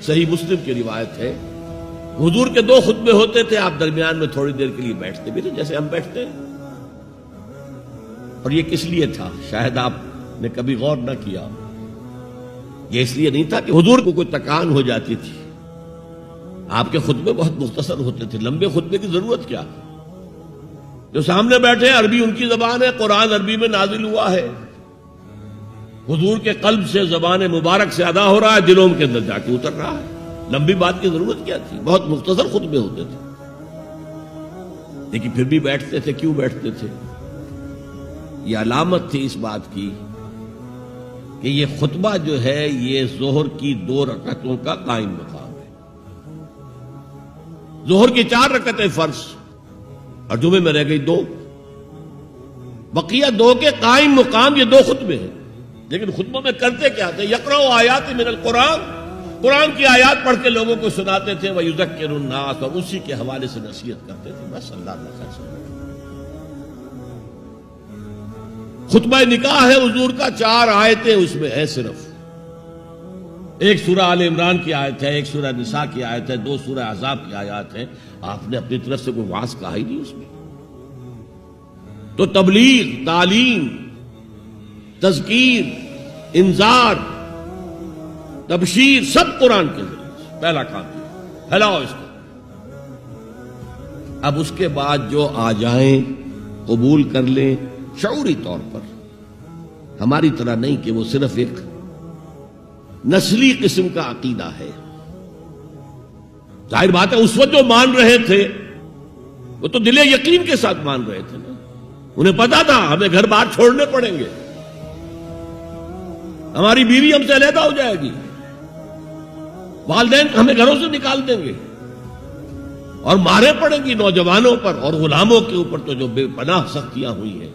صحیح مسلم کی روایت ہے، حضور کے 2 خطبے ہوتے تھے، آپ درمیان میں تھوڑی دیر کے لیے بیٹھتے بھی تھے جیسے ہم بیٹھتے ہیں۔ اور یہ کس لیے تھا؟ شاید آپ نے کبھی غور نہ کیا، یہ اس لیے نہیں تھا کہ حضور کو کوئی تکان ہو جاتی تھی، آپ کے خطبے بہت مختصر ہوتے تھے، لمبے خطبے کی ضرورت کیا؟ جو سامنے بیٹھے ہیں عربی ان کی زبان ہے، قرآن عربی میں نازل ہوا ہے، حضور کے قلب سے زبان مبارک سے ادا ہو رہا ہے، دلوں کے اندر جا کے اتر رہا ہے، لمبی بات کی ضرورت کیا تھی؟ بہت مختصر خطبے ہوتے تھے، لیکن پھر بھی بیٹھتے تھے۔ کیوں بیٹھتے تھے؟ یہ علامت تھی اس بات کی کہ یہ خطبہ جو ہے یہ ظہر کی 2 رکعتوں کا قائم مقام ہے۔ ظہر کی 4 رکعتیں فرض اور جمعے میں رہ گئی 2، بقیہ 2 کے قائم مقام یہ 2 خطبے ہیں۔ لیکن خطبوں میں کرتے کیا تھے؟ یقرأ آیات من القرآن، قرآن کی آیات پڑھ کے لوگوں کو سناتے تھے، وَيُذَكِّرُ النَّاسَ، اور اسی کے حوالے سے نصیحت کرتے تھے، بس اللہ تعالیٰ خیر۔ خطبہ نکاح ہے حضور کا، 4 آیتیں اس میں ہیں صرف، ایک سورہ آل عمران کی آیت ہے، ایک سورہ نساء کی آیت ہے، 2 سورہ احزاب کی آیات ہیں۔ آپ نے اپنی طرف سے کوئی وعظ کہا ہی نہیں اس میں۔ تو تبلیغ، تعلیم، تذکیر، انذار، تبشیر سب قرآن کے ذریعے سے پہلا کام کیا، پھیلاؤ اس کو۔ اب اس کے بعد جو آ جائیں قبول کر لیں شعوری طور پر، ہماری طرح نہیں کہ وہ صرف ایک نسلی قسم کا عقیدہ ہے۔ ظاہر بات ہے اس وقت جو مان رہے تھے وہ تو دل یقین کے ساتھ مان رہے تھے نا، انہیں پتا تھا ہمیں گھر بار چھوڑنے پڑیں گے، ہماری بیوی ہم سے علیحدہ ہو جائے گی، والدین ہمیں گھروں سے نکال دیں گے، اور مارے پڑیں گی نوجوانوں پر اور غلاموں کے اوپر تو جو بے پناہ سختیاں ہوئی ہیں۔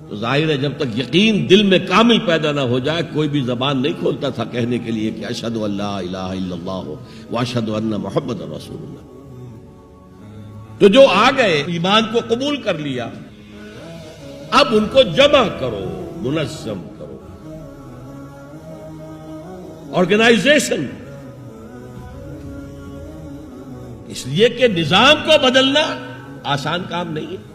تو ظاہر ہے جب تک یقین دل میں کامل پیدا نہ ہو جائے کوئی بھی زبان نہیں کھولتا تھا کہنے کے لیے کہ اشہد ان لا الہ الا اللہ واشہد ان محمد رسول اللہ۔ تو جو آ گئے ایمان کو قبول کر لیا، اب ان کو جمع کرو، منظم کرو، آرگنائزیشن، اس لیے کہ نظام کو بدلنا آسان کام نہیں ہے۔